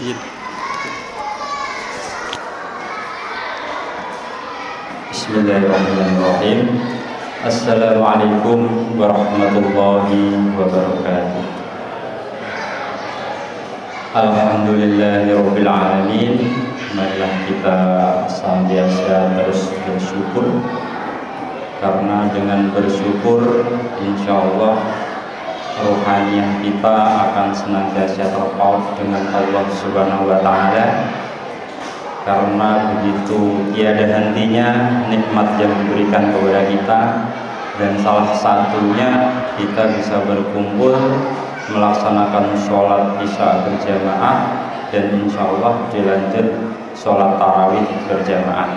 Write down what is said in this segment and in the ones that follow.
masjid. Bismillahirrahmanirrahim. Assalamualaikum warahmatullahi wabarakatuh. Alhamdulillahirabbil alamin. Marilah kita senantiasa terus bersyukur, karena dengan bersyukur insyaallah rohaniah kita akan senantiasa terpaut dengan Allah Subhanahu wa taala. Karena begitu tiada hentinya nikmat yang diberikan kepada kita, dan salah satunya kita bisa berkumpul melaksanakan sholat isya berjamaah, dan insya Allah dilanjut sholat tarawih berjamaah.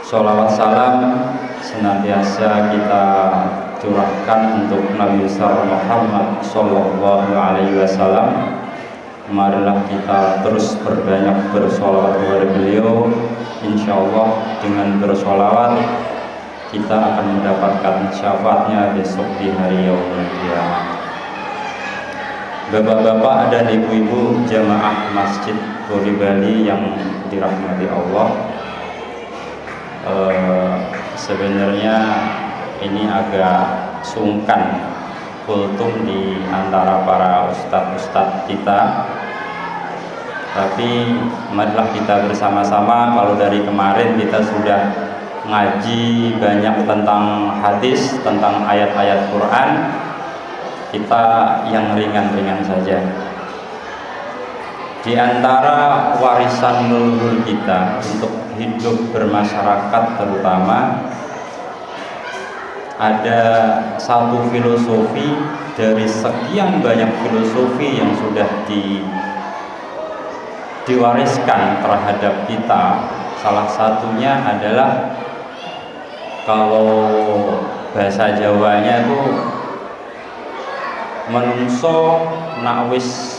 Sholawat salam senantiasa kita curahkan untuk Nabi besar Muhammad Sallallahu Alaihi Wasallam. Marilah kita terus berbanyak bersolawat kepada beliau. Insya Allah dengan bersolawat kita akan mendapatkan syafaatnya besok di hari yaumul qiyamah. Bapak-bapak dan ibu-ibu jamaah Masjid Puri Bali yang dirahmati Allah, sebenarnya ini agak sungkan kultum di antara para ustadz-ustadz kita, tapi marilah kita bersama-sama. Kalau dari kemarin kita sudah ngaji banyak tentang hadis, tentang ayat-ayat Quran, kita yang ringan-ringan saja. Di antara warisan leluhur kita untuk hidup bermasyarakat terutama, ada satu filosofi dari sekian banyak filosofi yang sudah diwariskan terhadap kita. Salah satunya adalah, kalau bahasa Jawanya itu, menungso nak wis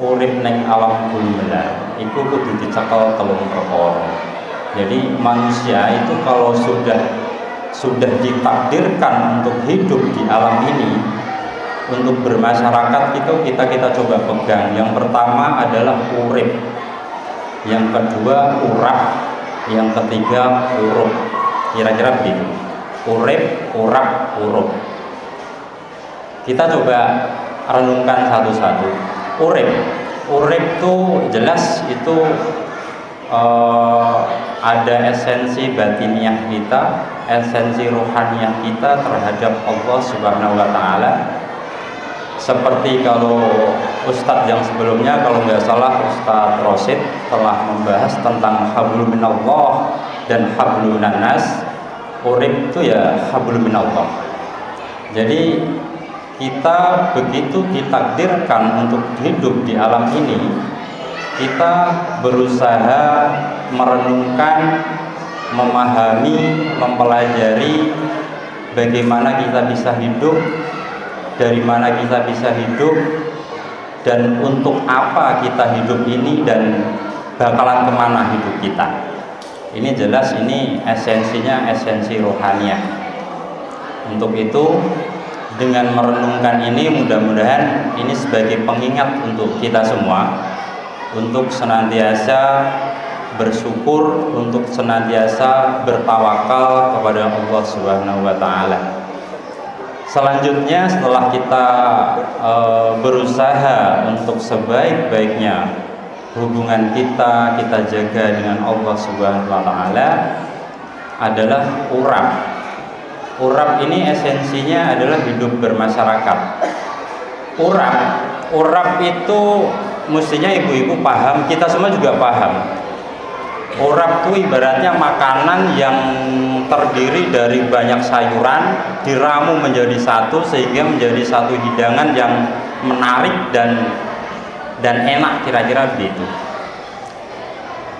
urip ning alam gumelar iku kudu dicekel telung perkara. Jadi manusia itu kalau sudah ditakdirkan untuk hidup di alam ini, untuk bermasyarakat itu kita coba pegang. Yang pertama adalah urip, yang kedua urap, yang ketiga urup. Kira-kira begitu. Urip, urap, urup. Kita coba renungkan satu-satu. Urip itu jelas itu ada esensi batiniah kita, esensi rohaniah kita terhadap Allah Subhanahu wa taala. Seperti kalau Ustadz yang sebelumnya, kalau nggak salah Ustadz Rosid telah membahas tentang hablum minallah dan hablum minannas. Urip itu ya hablum minallah. Jadi kita begitu ditakdirkan untuk hidup di alam ini, kita berusaha merenungkan, memahami, mempelajari bagaimana kita bisa hidup, dari mana kita bisa hidup, dan untuk apa kita hidup ini, dan bakalan kemana hidup kita. Ini jelas, ini esensinya esensi rohaniah. Untuk itu, dengan merenungkan ini, mudah-mudahan ini sebagai pengingat untuk kita semua, untuk senantiasa bersyukur, untuk senantiasa bertawakal kepada Allah Subhanahu wa taala. Selanjutnya, setelah kita berusaha untuk sebaik-baiknya hubungan kita jaga dengan Allah Subhanahu wa taala, adalah urap. Urap ini esensinya adalah hidup bermasyarakat. Urap itu mestinya ibu-ibu paham, kita semua juga paham. Urap itu ibaratnya makanan yang terdiri dari banyak sayuran, diramu menjadi satu sehingga menjadi satu hidangan yang menarik dan enak, kira-kira begitu.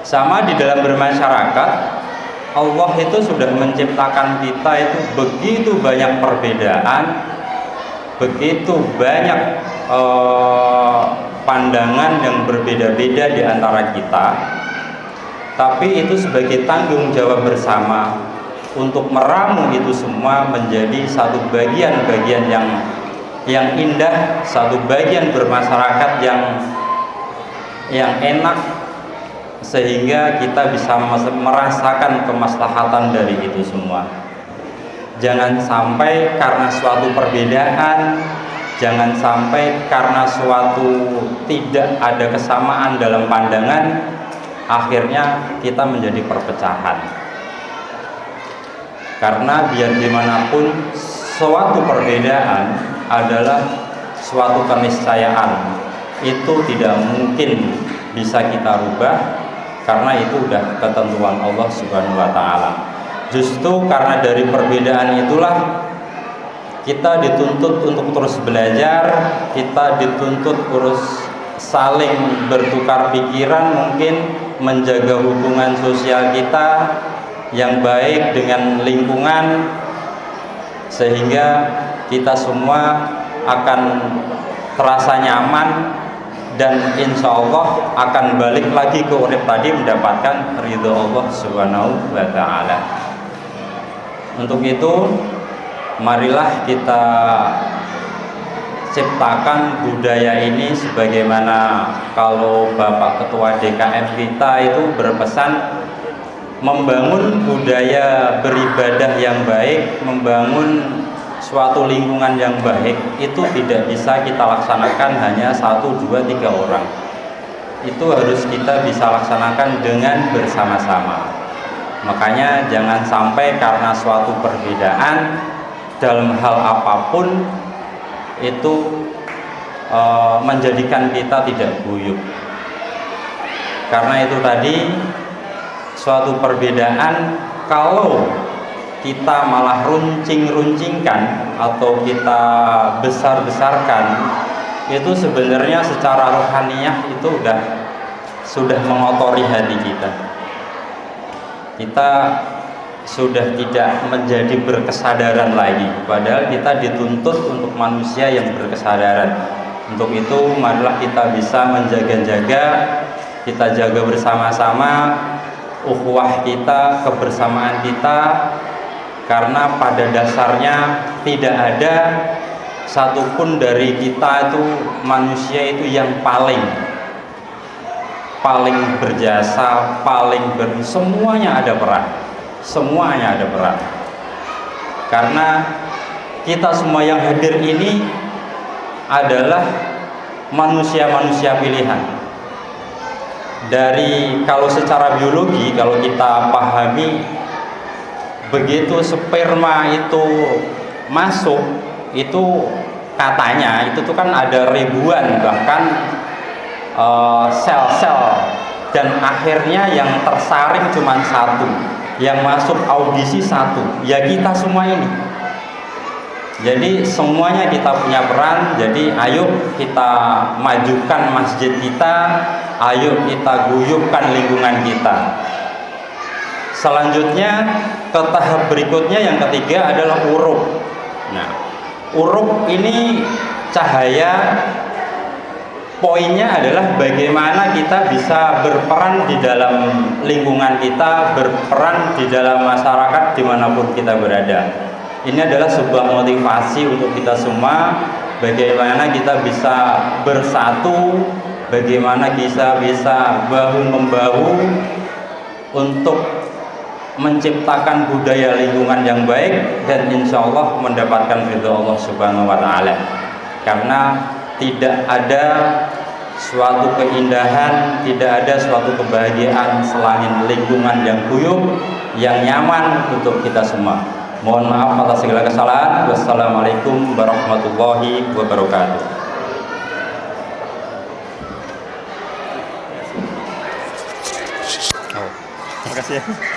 Sama di dalam bermasyarakat, Allah itu sudah menciptakan kita itu begitu banyak perbedaan, begitu banyak pandangan yang berbeda-beda di antara kita. Tapi itu sebagai tanggung jawab bersama untuk meramu itu semua menjadi satu bagian-bagian yang indah, satu bagian bermasyarakat yang enak sehingga kita bisa merasakan kemaslahatan dari itu semua. Jangan sampai karena suatu perbedaan, jangan sampai karena suatu tidak ada kesamaan dalam pandangan, akhirnya kita menjadi perpecahan. Karena biar gimana pun suatu perbedaan adalah suatu keniscayaan. Itu tidak mungkin bisa kita rubah karena itu udah ketentuan Allah Subhanahu wa taala. Justru karena dari perbedaan itulah kita dituntut untuk terus belajar, kita dituntut terus saling bertukar pikiran, mungkin menjaga hubungan sosial kita yang baik dengan lingkungan, sehingga kita semua akan terasa nyaman dan insya Allah akan balik lagi ke urip tadi mendapatkan ridho Allah Subhanahu wa taala. Untuk itu marilah kita ciptakan budaya ini sebagaimana kalau Bapak Ketua DKM kita itu berpesan membangun budaya beribadah yang baik, membangun suatu lingkungan yang baik itu tidak bisa kita laksanakan hanya 1, 2, 3 orang. Itu harus kita bisa laksanakan dengan bersama-sama. Makanya jangan sampai karena suatu perbedaan dalam hal apapun itu menjadikan kita tidak guyup. Karena itu tadi suatu perbedaan kalau kita malah runcing-runcingkan atau kita besar-besarkan, itu sebenarnya secara rohaniyah itu sudah mengotori hati kita. Kita sudah tidak menjadi berkesadaran lagi, padahal kita dituntut untuk manusia yang berkesadaran. Untuk itu marilah kita bisa menjaga-jaga, kita jaga bersama-sama ukhuwah kita, kebersamaan kita, karena pada dasarnya tidak ada satupun dari kita itu manusia itu yang paling berjasa, semuanya ada peran. Karena kita semua yang hadir ini adalah manusia-manusia pilihan. Dari kalau secara biologi, kalau kita pahami, begitu sperma itu masuk, itu katanya itu tuh kan ada ribuan bahkan sel-sel, dan akhirnya yang tersaring cuma satu, yang masuk audisi satu, ya kita semua ini. Jadi semuanya kita punya peran. Jadi ayo kita majukan masjid kita, ayo kita guyupkan lingkungan kita. Selanjutnya ke tahap berikutnya yang ketiga adalah uruk. Nah, uruk ini cahaya. Poinnya adalah bagaimana kita bisa berperan di dalam lingkungan kita, berperan di dalam masyarakat dimanapun kita berada. Ini adalah sebuah motivasi untuk kita semua, bagaimana kita bisa bersatu, bagaimana kita bisa bahu-membahu untuk menciptakan budaya lingkungan yang baik dan insya Allah mendapatkan ridho Allah Subhanahu wa taala. Karena tidak ada suatu keindahan, tidak ada suatu kebahagiaan selain lingkungan yang guyup, yang nyaman untuk kita semua. Mohon maaf atas segala kesalahan. Wassalamualaikum warahmatullahi wabarakatuh. Terima kasih ya.